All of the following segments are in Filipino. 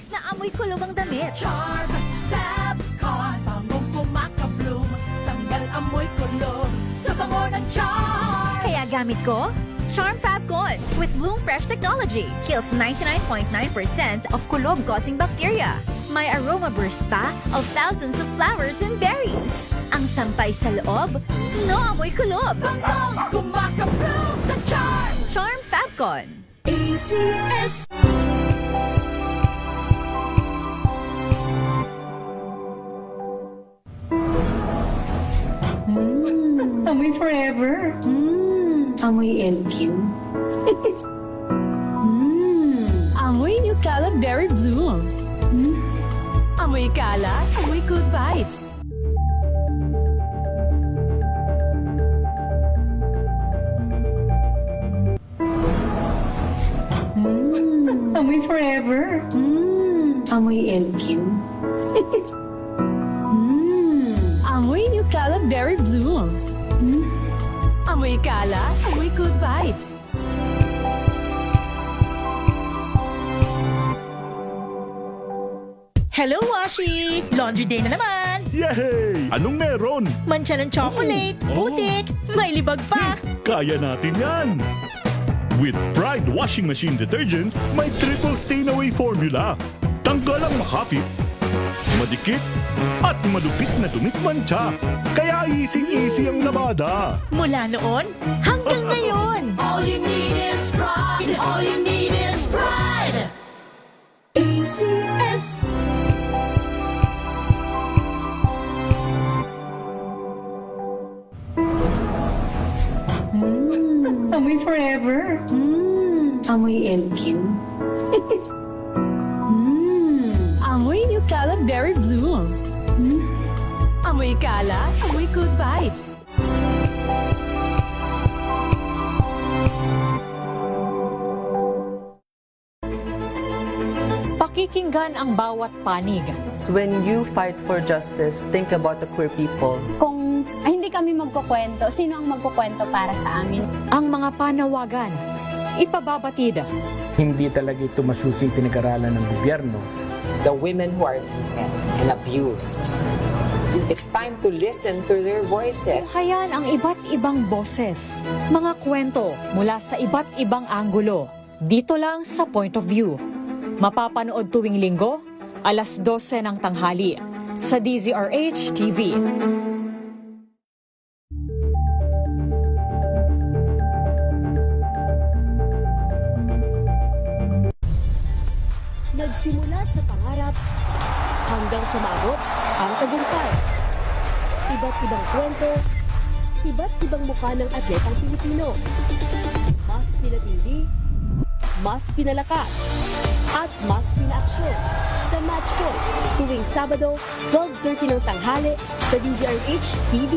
malinis na amoy kulog ang damit. Charm Fabcon, bangong kumakabloom, tanggal amoy kulog sa bango ng Charm. Kaya gamit ko, Charm Fabcon with Bloom Fresh technology. Kills 99.9% of kulob-causing bacteria. May aroma burst pa of thousands of flowers and berries. Ang sampay sa loob, no amoy kulob. Bangong kumakabloom sa Charm. Charm Fabcon. ACS. Amoy forever. Amoy LQ. Amoy New Caleb Berry Blooms. Amoy kalat, amoy good vibes. Amoy forever. Amoy LQ. Amoy New Caleb Berry Blooms. Amoy kalat, amoy good vibes. Hello, Washi! Laundry day na naman! Yay! Anong meron? Mancha ng chocolate, Oh. putik, may libag pa! Kaya natin yan! With Pride Washing Machine Detergent, may triple stain-away formula. Tanggal ang makapit, madikit, at madupit na dumit mancha. Kaya easy-easy ang labada. Mula noon hanggang ngayon! All you need is pride. All you need is pride. ACS. Amoy forever. Amoy LQ. Amoy New Caleb Berry Blooms. Amoy kalat, amoy good vibes. Pakikinggan ang bawat panig. When you fight for justice, think about the queer people. Kung hindi kami magkukwento, sino ang magkukwento para sa amin? Ang mga panawagan, ipababatid. Hindi talaga ito masusing pinag-aralan ng gobyerno. The women who are beaten and abused. It's time to listen to their voices. Tunghayan ang iba't ibang boses. Mga kwento mula sa iba't ibang anggulo. Dito lang sa Point of View. Mapapanood tuwing linggo, alas 12 ng tanghali sa DZRH TV. Nagsimula sa pangarap hanggang sa maabot ang tagumpay. Iba't ibang kwento, iba't ibang mukha ng atletang Pilipino. Mas pinatindi, mas pinalakas, at mas pinaaksyon sa Match Point tuwing Sabado, 12:30 ng tanghali sa DZRH TV.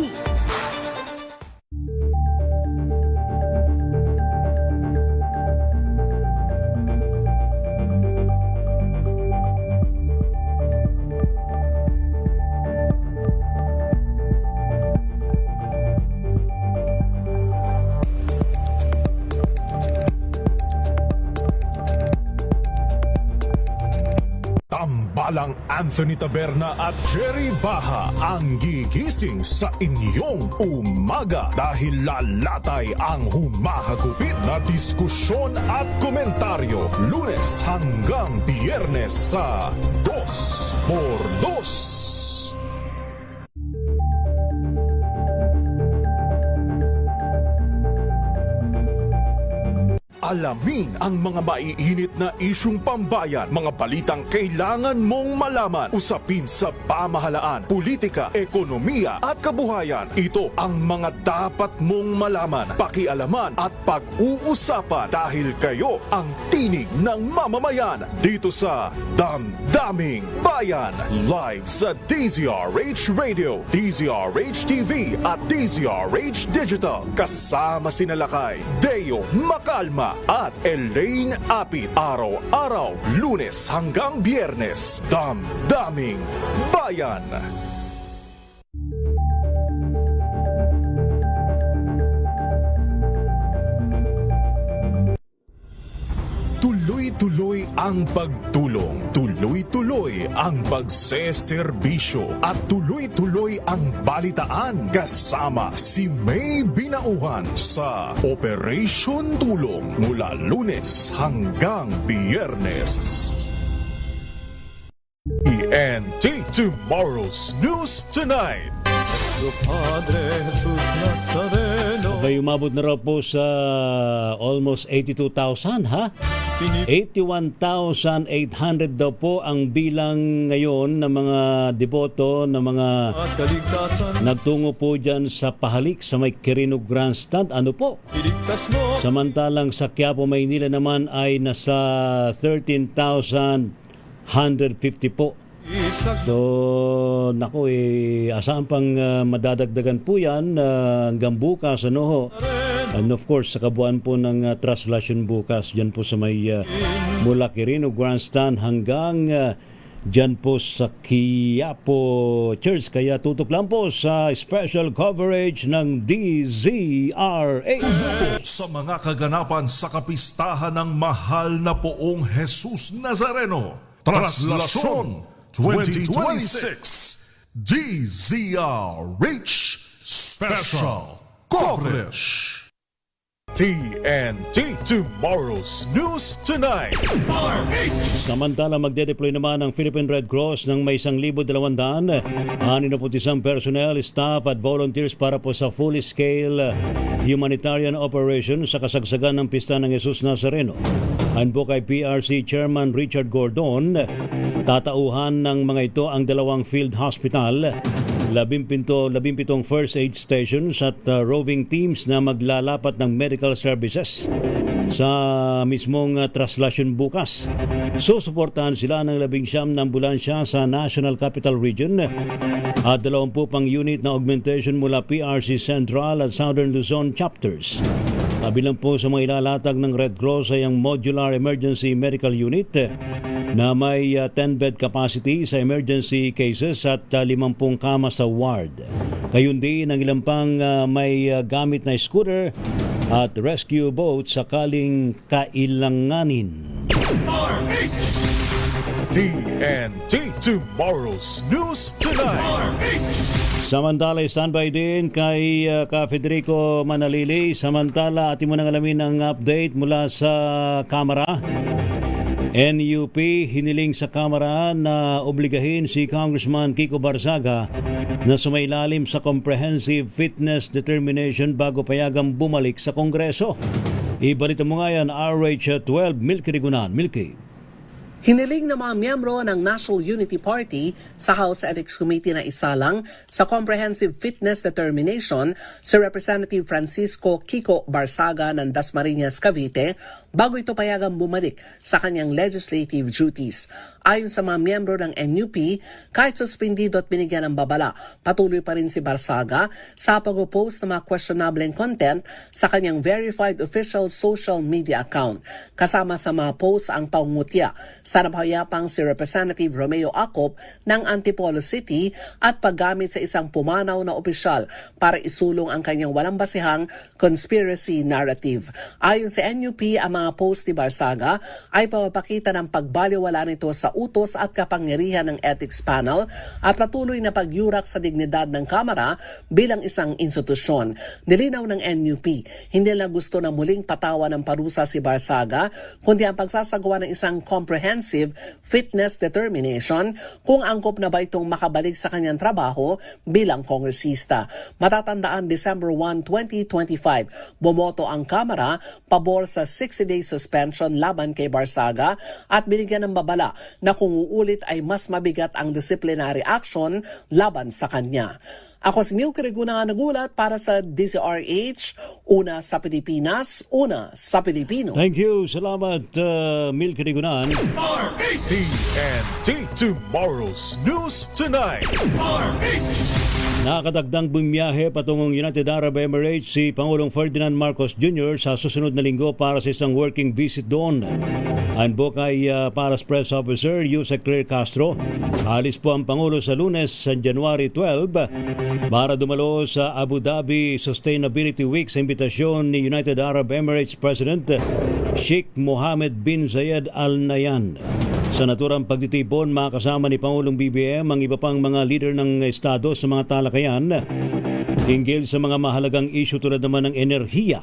Tambalang Anthony Taberna at Jerry Baha ang gigising sa inyong umaga dahil lalatay ang humahagupit na diskusyon at komentaryo Lunes hanggang Biyernes sa 2x2. Alamin ang mga maiinit na isyung pambayan, mga balitang kailangan mong malaman, usapin sa pamahalaan, politika, ekonomiya at kabuhayan. Ito ang mga dapat mong malaman, pakialaman at pag-uusapan dahil kayo ang tinig ng mamamayan dito sa Damdaming Bayan. Live sa DZRH Radio, DZRH TV at DZRH Digital. Kasama sina Lakay, Deo Macalma at Elaine Apit. Araw-araw, Lunes hanggang Biyernes. Damdaming Bayan. Tuloy-tuloy ang pagtulong. Tuloy-tuloy ang pagseserbisyo at tuloy-tuloy ang balitaan kasama si May Binauhan sa Operation Tulong mula Lunes hanggang Biyernes. ENT Tomorrow's News Tonight. Okay, umabot na raw po sa almost 82,000 ha? 81,800 daw po ang bilang ngayon ng mga deboto na mga nagtungo po dyan sa pahalik sa may Quirino Grandstand. Ano po? Samantalang sa Quiapo, Maynila naman ay nasa 13,150 po. So, nako asahan pang madadagdagan po yan hanggang bukas, ano ho. And of course, sa kabuuan po ng translation bukas, dyan po sa may mula Quirino Grandstand hanggang dyan po sa Quiapo Church. Kaya tutok lang po sa special coverage ng DZRH. Sa mga kaganapan sa kapistahan ng mahal na poong Jesus Nazareno, Traslasyon 2026 DZRH Special Coverage. TNT Tomorrow's News Tonight. Samantala, magde-deploy naman ang Philippine Red Cross ng may 1,200, 61 personnel, staff at volunteers para po sa full-scale humanitarian operation sa kasagsagan ng Pista ng Jesus Nazareno. Ayon po kay PRC Chairman Richard Gordon, tatauhan ng mga ito ang 2 field hospital, 17 first aid stations at roving teams na maglalapat ng medical services sa mismong traslasyon bukas. Susuportahan sila ng 19 na ambulansya sa National Capital Region at 20 pang unit na augmentation mula PRC Central at Southern Luzon chapters. Kabilang po sa mga ilalatag ng Red Cross ay ang Modular Emergency Medical Unit na may 10-bed capacity sa emergency cases at 50 kama sa ward. Gayun din ang ilang pang may gamit na scooter at rescue boat sakaling kailanganin. TNT Tomorrow's News Tonight. Samantala, standby din kay Ka Federico Manalili. Samantala, atin mo nang alamin ang update mula sa Kamara. NUP hiniling sa Kamara na obligahin si Congressman Kiko Barzaga na sumailalim sa Comprehensive Fitness Determination bago payagang bumalik sa Kongreso. Ibalita mo nga yan, RH12, Milky Rigunan. Milky. Hiniling ng mga miyembro ng National Unity Party sa House Ethics Committee na isalang sa Comprehensive Fitness Determination si Representative Francisco Kiko Barzaga ng Dasmariñas, Cavite bago ito payagang bumalik sa kanyang legislative duties. Ayon sa mga miyembro ng NUP, kahit suspendido at binigyan ng babala, patuloy pa rin si Barzaga sa pag-post ng mga questionable content sa kanyang verified official social media account. Kasama sa mga post ang pangungutya sa napahayapang si Representative Romeo Acop ng Antipolo City at paggamit sa isang pumanaw na opisyal para isulong ang kanyang walang basihang conspiracy narrative. Ayon sa NUP, ang mga post ni Barzaga ay pamapakita ng pagbaliwala nito sa utos at kapangyarihan ng ethics panel at patuloy na pagyurak sa dignidad ng Kamara bilang isang institusyon. Nilinaw ng NUP, hindi lang gusto na muling patawa ng parusa si Barzaga, kundi ang pagsasagawa ng isang comprehensive fitness determination kung angkop na ba itong makabalik sa kanyang trabaho bilang kongresista. Matatandaan December 1, 2025, bumoto ang Kamara pabor sa 60-day suspension laban kay Barzaga at binigyan ng babala na kung uulit ay mas mabigat ang disciplinary action laban sa kanya. Ako si Milky Rigunan, nagulat para sa DZRH, una sa Pilipinas, una sa Pilipino. Thank you. Salamat, Milky Rigunan. TNT Tomorrow's News Tonight. Nakadagdang bumiyahe patungong United Arab Emirates si Pangulong Ferdinand Marcos Jr. sa susunod na linggo para sa isang working visit doon. Ayon po kay Palace Press Officer Yusek Claire Castro, alis po ang Pangulo sa Lunes sa January 12 para dumalo sa Abu Dhabi Sustainability Week sa imbitasyon ni United Arab Emirates President Sheikh Mohammed bin Zayed Al Nahyan. Sa naturang pagtitipon, makasama ni Pangulong BBM ang iba pang mga leader ng estado sa mga talakayan hinggil sa mga mahalagang isyu tulad naman ng enerhiya,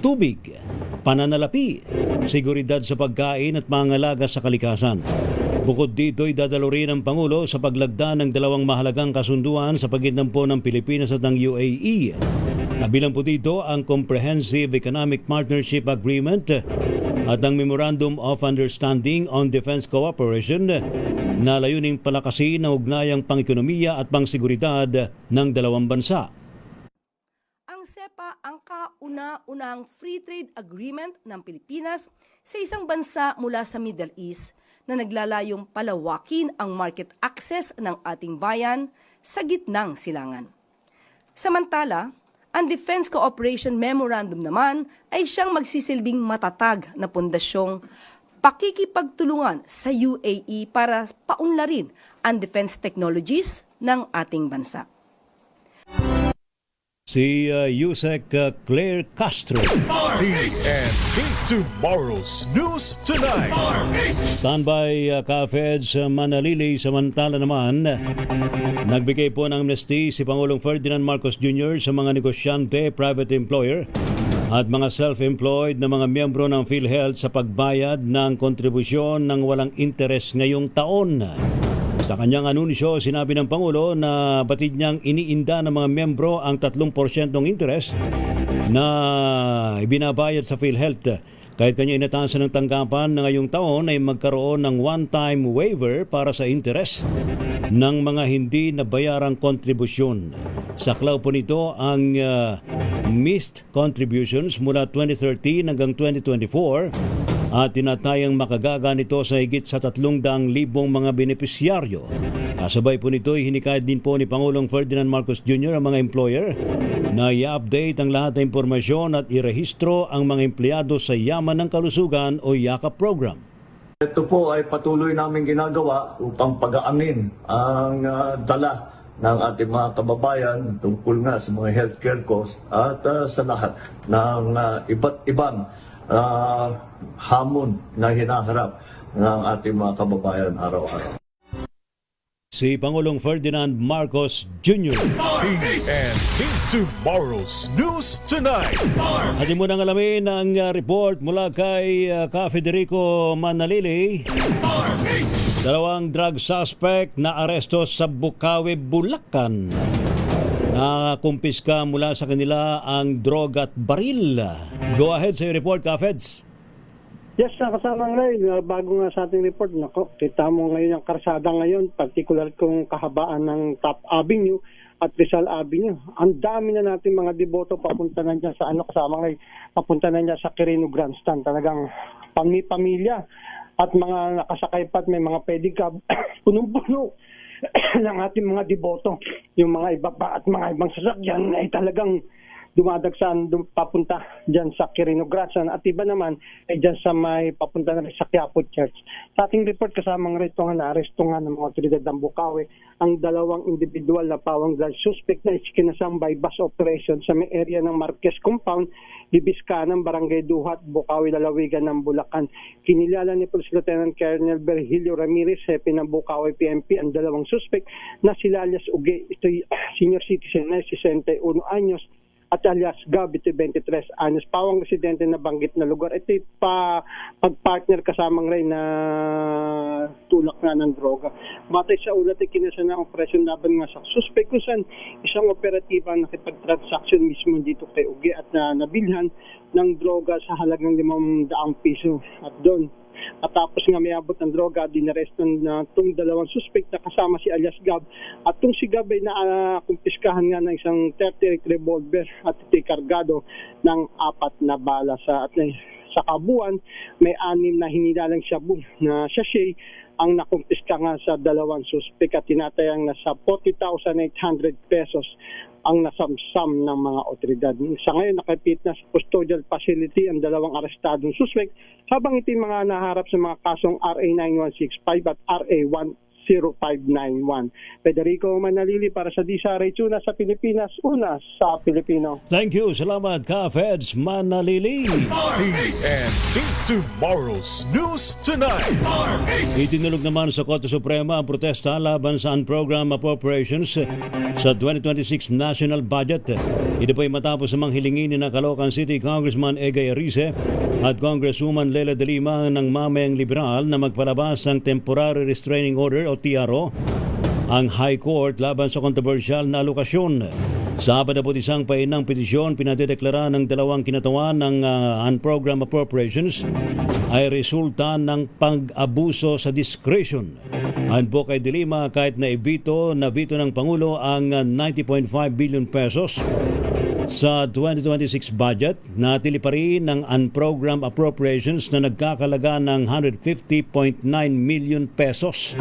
tubig, pananalapi, seguridad sa pagkain at pangangalaga sa kalikasan. Bukod dito, idadalo rin ang Pangulo sa paglagda ng dalawang mahalagang kasunduan sa pagitan po ng Pilipinas at ng UAE. Kabilang po dito ang Comprehensive Economic Partnership Agreement at ang Memorandum of Understanding on Defense Cooperation na layuning palakasin ang ugnayang pang-ekonomiya at pang-seguridad ng dalawang bansa. Ang CEPA ang kauna-unang free trade agreement ng Pilipinas sa isang bansa mula sa Middle East na naglalayong palawakin ang market access ng ating bayan sa gitnang silangan. Samantala, ang Defense Cooperation Memorandum naman ay siyang magsisilbing matatag na pondasyong pakikipagtulungan sa UAE para paunlarin ang defense technologies ng ating bansa. Si Yusek Claire Castro. TNT Tomorrow's News Tonight. Standby ka-Feds Manalili. Samantala naman, nagbigay po ng amnesty si Pangulong Ferdinand Marcos Jr. sa mga negosyante, private employer at mga self-employed na mga miyembro ng PhilHealth sa pagbayad ng kontribusyon ng walang interes ngayong taon. Sa kanyang anunsyo, sinabi ng Pangulo na batid niyang iniinda ng mga miyembro ang 3% interest na ibinabayad sa PhilHealth. Kahit kanya inatasan ng tanggapan na ngayong taon ay magkaroon ng one-time waiver para sa interest ng mga hindi nabayarang kontribusyon. Saklaw po nito ang missed contributions mula 2013 hanggang 2024 at tinatayang makagaga nito sa higit sa 300,000 mga benepisyaryo. Kasabay po nito, hinikayat din po ni Pangulong Ferdinand Marcos Jr. ang mga employer na i-update ang lahat ng impormasyon at irehistro ang mga empleyado sa Yaman ng Kalusugan o YAKA program. Ito po ay patuloy namin ginagawa upang pagaanin ang dala ng ating mga kababayan tungkol nga sa mga healthcare costs at sa lahat ng iba't ibang hamon na hinaharap ng ating mga kababayan araw-araw. Si Pangulong Ferdinand Marcos Jr. TNT Tomorrow's News Tonight. Atin mo nang alamin ang report mula kay Ka Federico Manalili. Dalawang drug suspect na aresto sa Bukawi, Bulacan. Nakumpiska mula sa kanila ang droga at baril. Go ahead sa report, Ka Feds. Yes, kasama ngayon, bago nga sa ating report, nako, kita mo ngayon ang karsada ngayon, particular kung kahabaan ng Top Avenue at Rizal Avenue. Ang dami na natin mga deboto papunta na dyan sa kasama ngayon, papunta na dyan sa Quirino Grandstand. Talagang pamilya at mga nakasakay pa at may mga pedicab, punong-puno ng ating mga deboto. Yung mga iba pa at mga ibang sasakyan ay talagang dumadagsan papunta dyan sa Quirino Grandstand at iba naman ay dyan sa may papunta na rin sa Quiapo Church. Sa ating report kasamang rito nga na-aresto nga ng mga otoridad ng Bukawi ang dalawang individual na pawang drug suspect na ikinasam by bus operation sa may area ng Marquez Compound, Libiscanan, Barangay Duhat, Bukawi, Lalawigan ng Bulacan. Kinilala ni Police Lieutenant Colonel Virgilio Ramirez, hepe ng Bukawi PNP, ang dalawang suspect na sila alias Uge, ito'y senior citizen na 61 anyos, at alias Gab, ito 23 anyos, pawang residente na banggit na lugar. Ito pag-partner kasamang rin na tulak na ng droga. Matay sa ulat ay kinasa na ang operasyon laban nga sa suspect kung saan isang operatiba nakipag-transaction mismo dito kay Uge at nabilhan ng droga sa halagang 500 piso. At doon, matapos nga may abot ng droga, dinaresto na itong dalawang suspect na kasama si alias Gab. At itong si Gab ay nakumpiskahan nga ng isang 38 revolver at ito'y kargado ng 4 na bala. Sa kabuuan, may 6 na hinilalang shabu na sachet ang nakumpiska nga sa dalawang suspect at tinatayang nasa 40,800 pesos ang nasamsam ng mga otoridad. Sa ngayon, nakapit na sa custodial facility ang dalawang arestadong suspect habang ito mga naharap sa mga kasong RA 9165 at RA 0917-601-0591. Federico Manalili para sa DSRH, una sa Pilipinas, una sa Pilipino. Thank you. Salamat ka, Feds Manalili. TNT Tomorrow's News Tonight. Itinulog naman sa Korte Suprema ang protesta laban sa unprogrammed appropriations sa 2026 national budget. Ito po ay matapos sa manghilingin ni Caloocan City Congressman Egay Arice at Congresswoman Lela de Lima ng mamayang liberal na magpalabas ng Temporary Restraining Order o TRO ang High Court laban sa kontrobersyal na alokasyon. Sa 41 painang petisyon, pinadedeklara ng dalawang kinatawan ng unprogrammed appropriations ay resulta ng pag-abuso sa discretion. Ayon po kay De Lima, kahit na veto ng Pangulo ang 90.5 billion pesos sa 2026 budget, natili pa rin ng unprogrammed appropriations na nagkakalaga ng 150.9 million pesos.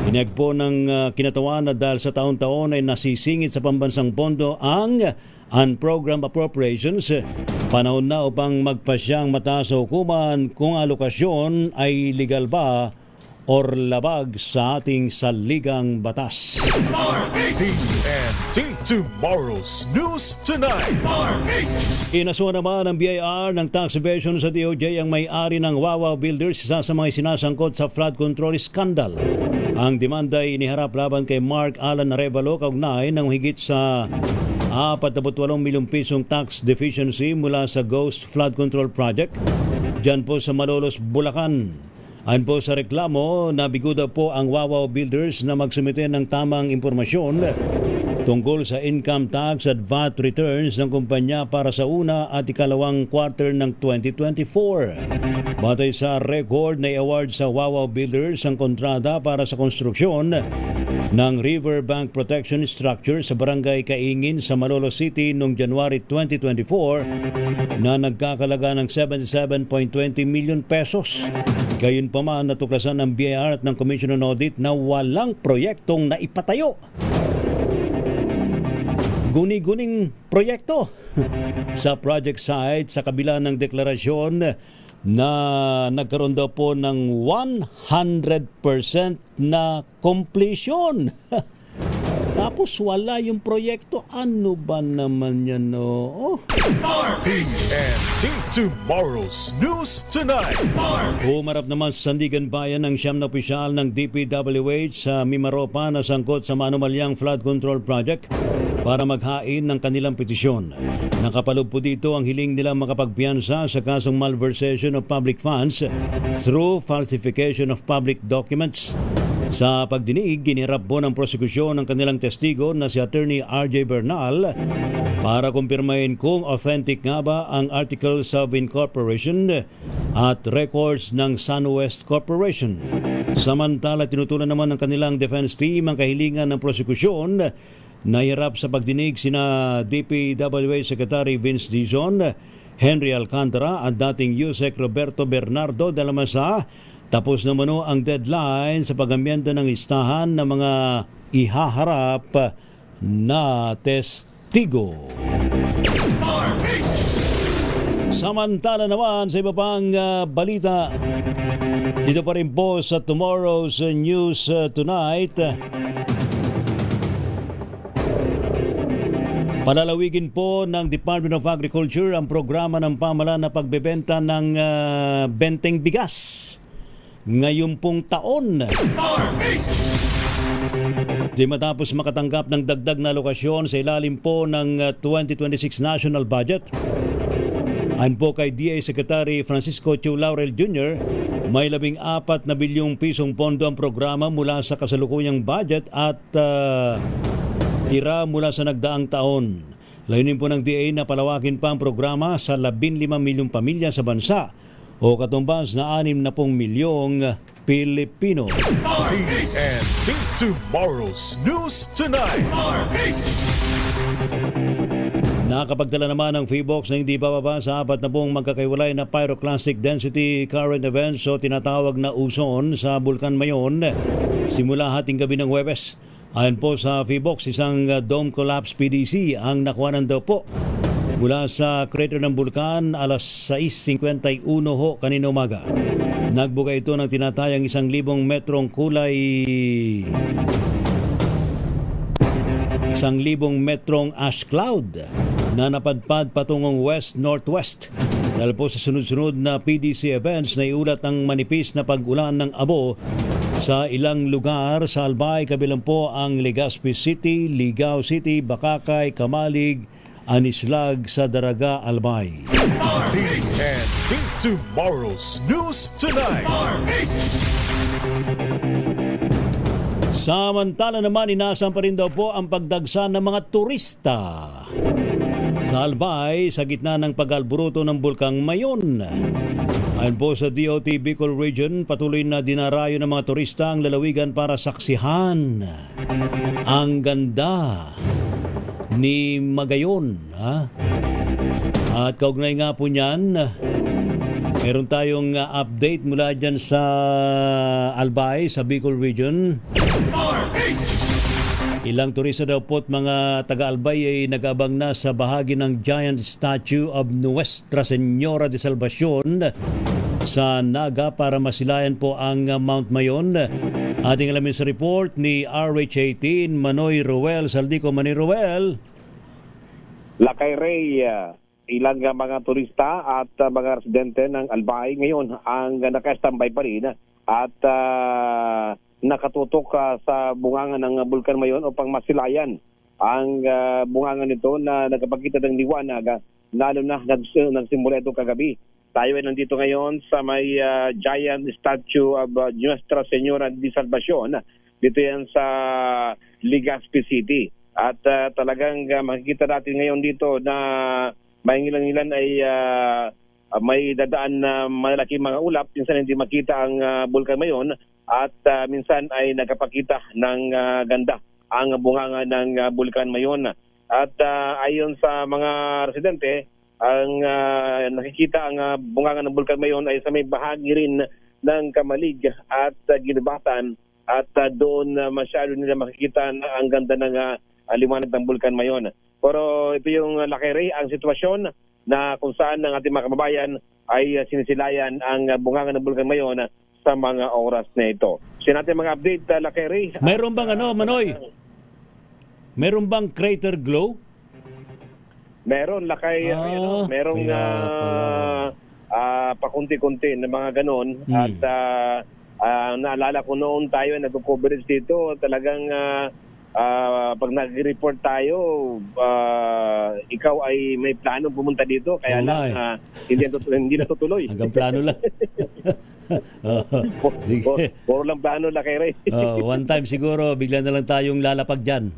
Inag po ng kinatawan na dahil sa taon-taon ay nasisingit sa pambansang pondo ang unprogrammed appropriations, panahon na upang magpasyang mataas sa hukuman kung alokasyon ay legal ba or labag sa ating saligang batas. TNT Tomorrow's News Tonight. Inasuhan naman ng BIR ng tax evasion sa DOJ ang may-ari ng Wawa Builders, isa sa mga sinasangkot sa flood control scandal. Ang demanda ay iniharap laban kay Mark Alan Arevalo kaugnay ng higit sa 48 milyong pisong tax deficiency mula sa Ghost Flood Control Project dyan po sa Malolos, Bulacan. Ayon po sa reklamo, nabiguda po ang Wawa Builders na magsumite ng tamang impormasyon tungkol sa income tax at VAT returns ng kumpanya para sa una at ikalawang quarter ng 2024. Batay sa record na i-award sa Wawa Builders ang kontrata para sa konstruksyon ng riverbank protection structure sa barangay Kaingin sa Malolos City noong January 2024 na nagkakalaga ng 77.20 million pesos. Gayunpaman, natuklasan ng BIR at ng Commission on Audit na walang proyektong naipatayo. Guni-guning proyekto sa project site sa kabila ng deklarasyon na nagkaroon daw po ng 100% na completion. Tapos wala yung proyekto. Ano ba naman yan, no? TNT Tomorrow's News Tonight. Humarap naman sa Sandigan Bayan ng siyam na opisyal ng DPWH sa Mimaropa na sangkot sa manumalyang flood control project para maghain ng kanilang petisyon. Nakapaloob po dito ang hiling nilang makapagpiyansa sa kasong malversation of public funds through falsification of public documents. Sa pagdinig, ginirap po ng prosekusyon ng kanilang testigo na si Attorney RJ Bernal para kumpirmahin kung authentic nga ba ang Articles of Incorporation at records ng SunWest Corporation. Samantala, tinutulan naman ng kanilang defense team ang kahilingan ng prosekusyon. Nahirap sa pagdinig sina DPWH Secretary Vince Dizon, Henry Alcantara at dating USEC Roberto Bernardo de la Masa. Tapos naman ang deadline sa pag-amyenda ng listahan ng mga ihaharap na testigo. Samantala naman sa iba pang balita, dito pa rin po sa Tomorrow's News Tonight, palalawigin po ng Department of Agriculture ang programa ng pamahalaan na pagbebenta ng benteng bigas ngayon pong taon. Di matapos makatanggap ng dagdag na alokasyon sa ilalim po ng 2026 national budget. Ayon po kay DA Secretary Francisco Chu Laurel Jr., may 14 na bilyong pisong pondo ang programa mula sa kasalukuyang budget at tira mula sa nagdaang taon. Layunin po ng DA na palawakin pa ang programa sa 15 milyong pamilya sa bansa o katumbas na 60 milyong Pilipino. TNT Tomorrow's News Tonight. Nakapagdala naman ng FIBOX na hindi bababa sa 4 na magkakaiwalay na pyroclastic density current events o tinatawag na uson sa Bulkan Mayon simula hating gabi ng Huwebes. Ayon po sa FIBOX, isang dome collapse PDC ang nakuhanan daw po mula sa crater ng bulkan alas 6:51 ho kanina umaga. Nagbuga ito ng tinatayang 1,000 metrong kulay 1,000 metrong ash cloud na napadpad patungong west-northwest. Dahil po sa sunod-sunod na PDC events na iulat ang manipis na pag-ulan ng abo sa ilang lugar sa Albay, kabilang po ang Legazpi City, Ligao City, Bakakay, Kamalig, Anislag sa Daraga, Albay. TNT Tomorrow's News Tonight. Samantala naman, inaasam pa rin daw po ang pagdagsa ng mga turista sa Albay sa gitna ng pag-alburuto ng Bulkang Mayon. Ayon po sa DOT Bicol Region, patuloy na dinarayo ng mga turista ang lalawigan para saksihan ang ganda ni Magayon. At kaugnay nga po niyan, meron tayong update mula dyan sa Albay, sa Bicol Region. Ilang turista daw po at mga taga-Albay ay nag-abang na sa bahagi ng giant statue of Nuestra Señora de Salvacion sa Naga para masilayan po ang Mount Mayon. Ating alamin sa report ni RH18 Manoy Ruel Saldico. Manoy Ruel. Lakay Ray, ilang mga turista at mga residente ng Albay ngayon ang nakastambay pa rin at nakatutok sa bungangan ng Bulkan Mayon upang masilayan ang bungangan nito na nagpapakita ng liwanag, lalo na nagsimula ito kagabi. Tayo ay nandito ngayon sa may giant statue of Nuestra Señora de Salvacion. Dito yan sa Legazpi City. At talagang makikita natin ngayon dito na may ilan ay may dadaan na malaki mga ulap. Minsan hindi makita ang Bulkan Mayon at minsan ay nagpapakita ng ganda ang bunganga ng Bulkan Mayon. At ayon sa mga residente, ang nakikita ang bunganga ng Bulkan Mayon ay sa may bahagi rin ng Kamalig at Ginubatan at doon masyado nila makikita ang ganda ng liwanag ng Bulkan Mayon. Pero ito yung Lakay Ray, ang sitwasyon na kung saan ang ating mga kababayan ay sinisilayan ang bunganga ng Bulkan Mayon sa mga oras na ito. So natin mga update, Lakay Ray. Mayroon bang Manoy? Mayroon bang crater glow? Meron, Lakay. Merong pakunti-kunti na mga ganon. At naalala ko noon tayo nag-coverage dito, talagang pag nag-report tayo, ikaw ay may plano pumunta dito, kaya lang hindi natutuloy. Hanggang plano lang. Sige. Puro lang plano, Lakay Ray. One time siguro, bigla na lang tayong lalapag dyan.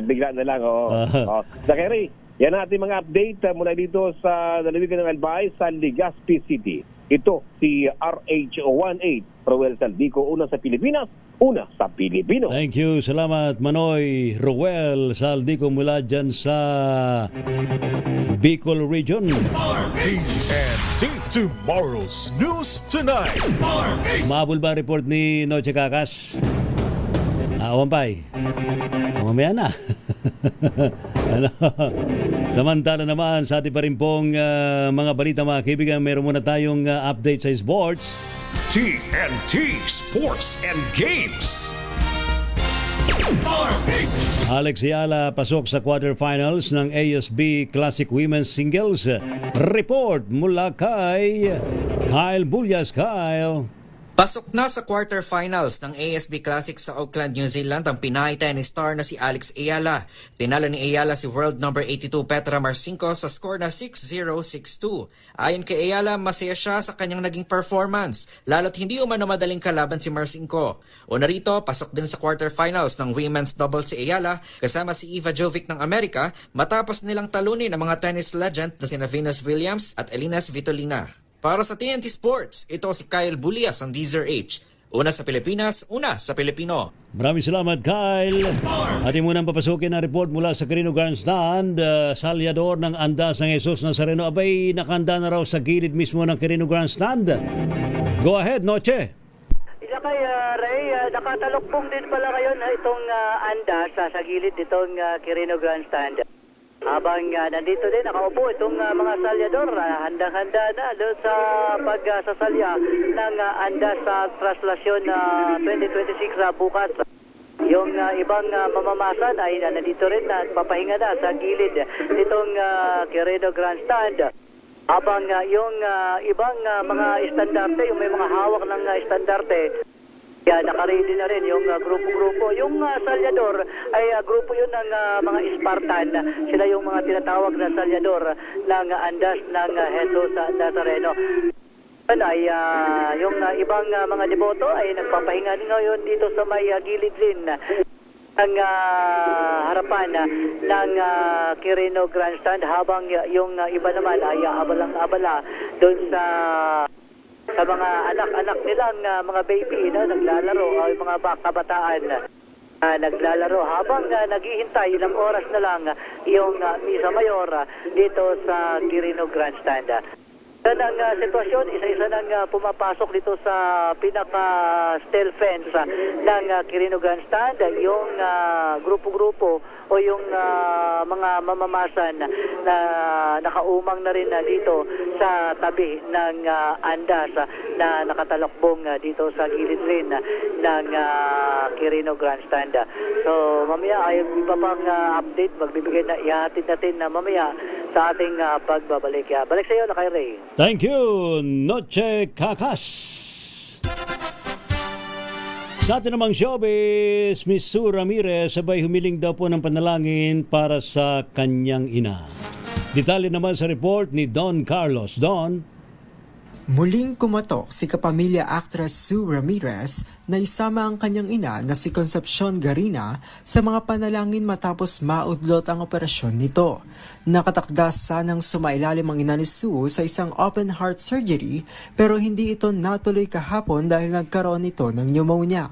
Bigla na lang. Lakay Ray, yan ang ating mga update mula dito sa lalawigan ng Albay sa Legazpi City. Ito si RH18 Roel Saldico, una sa Pilipinas, una sa Pilipino. Thank you. Salamat, Manoy Roel Saldico mula dyan sa Bicol Region. TNT Tomorrow's News Tonight. Mahabol ba report ni Noche Kakas? Wampay. Mamaya na. Samantala naman sa ating pa rin pong mga balita, mga kaibigan, meron muna tayong update sa sports. TNT Sports and Games. Alex Ayala pasok sa quarterfinals ng ASB Classic Women's Singles. Report mula kay Kyle Bullias. Kyle. Pasok na sa quarterfinals ng ASB Classic sa Auckland, New Zealand ang Pinay tennis star na si Alex Ayala. Tinalo ni Ayala si world number 82 Petra Marcinko sa score na 6-0, 6-2. Ayon kay Ayala, masaya siya sa kanyang naging performance, lalo't hindi umano madaling kalaban si Marcinko. Una rito, pasok din sa quarterfinals ng women's double si Ayala kasama si Eva Jovic ng Amerika matapos nilang talunin ang mga tennis legend na sina Venus Williams at Elina Svitolina. Para sa TNT Sports, ito si Kyle Bullias ang Deezer H. Una sa Pilipinas, una sa Pilipino. Maraming salamat, Kyle. Ating munang papasukin ang report mula sa Quirino Grandstand. Salyador ng Andas ng Jesus Nazareno. Abay, nakanda na raw sa gilid mismo ng Quirino Grandstand. Go ahead, Noche. Isa kay Ray, nakatalokbong din pala ngayon itong Andas sa gilid nitong Quirino Grandstand. Habang nandito din nakaupo itong mga salyador, handang-handa na doon sa pagsasalya ng andas sa traslasyon 2026 bukas. Yung ibang mamamasan ay nandito rin at papahinga na sa gilid nitong Quirino Grandstand. Habang yung ibang mga estandarte, yung may mga hawak ng estandarte, nakaready na rin yung grupo-grupo. Yung salyador ay grupo yun ng mga Spartan. Sila yung mga tinatawag na salyador ng andas ng Jesus Nazareno. Ay yung ibang mga deboto ay nagpapahinga ngayon dito sa may gilid din ng harapan ng Quirino Grandstand, habang yung iba naman ay abalang-abala doon sa mga anak-anak nilang mga baby na naglalaro, o mga kabataan naglalaro habang naghihintay ilang oras na lang yung Misa Mayor dito sa Quirino Grandstand. Yan ang sitwasyon, isa-isa nang pumapasok dito sa pinaka-steel fence ng Quirino Grandstand, yung grupo-grupo o yung mga mamamasan na nakaumang na rin dito sa tabi ng andas na nakatalakbong dito sa gilid rin ng Quirino Grandstand. So mamaya ay iba pang update, magbibigay na ihatid natin na mamaya sa ating pagbabalik. Balik sa iyo na kay Ray. Thank you, Noche Kakas. Sa atin namang showbiz, Miss Sue Ramirez sabay humiling daw po ng panalangin para sa kanyang ina. Detalye naman sa report ni Don Carlos. Don? Muling kumatok si kapamilya actress Sue Ramirez na isama ang kanyang ina na si Concepcion Garina sa mga panalangin matapos maudlot ang operasyon nito. Nakatakda sanang sumailalim ang ina ni Sue sa isang open heart surgery pero hindi ito natuloy kahapon dahil nagkaroon ito ng pneumonia.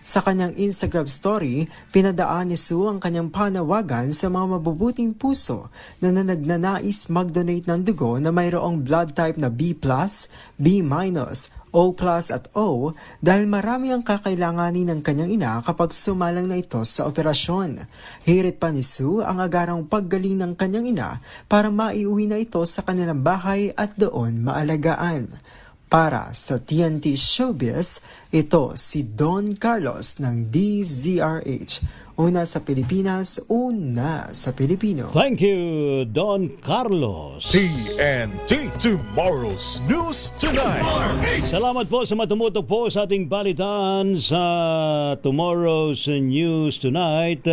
Sa kanyang Instagram story, pinadaan ni Sue ang kanyang panawagan sa mga mabubuting puso na nagnanais mag-donate ng dugo na mayroong blood type na B+, B-, O+, at O dahil marami ang kakailanganin ng kanyang ina kapag sumalang na ito sa operasyon. Hirit pa ni Sue ang agarang paggaling ng kanyang ina para maiuwi na ito sa kanilang bahay at doon maalagaan. Para sa TNT Showbiz, ito si Don Carlos ng DZRH. Una sa Pilipinas, una sa Pilipino. Thank you, Don Carlos. TNT, tomorrow's news tonight. Salamat po sa matumutok po sa ating balitaan sa Tomorrow's News Tonight.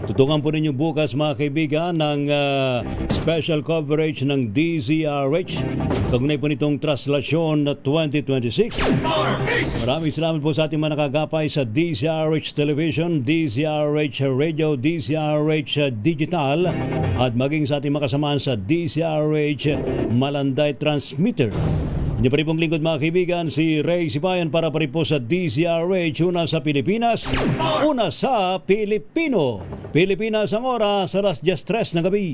Tutungan po ninyo bukas mga kaibigan ng special coverage ng DZRH. Kagnay po nitong Traslasyon 2026. Maraming salamat po sa ating mga nakagapay sa DZRH Television, DZRH Radio, DZRH Digital at maging sa ating makasamaan sa DZRH Malanday Transmitter. Hindi pa rin pong lingkod mga kaibigan, si Ray Sibayan para pa rin po sa DZRH, una sa Pilipinas, una sa Pilipino. Pilipinas ang oras, alas 10:03 ng gabi.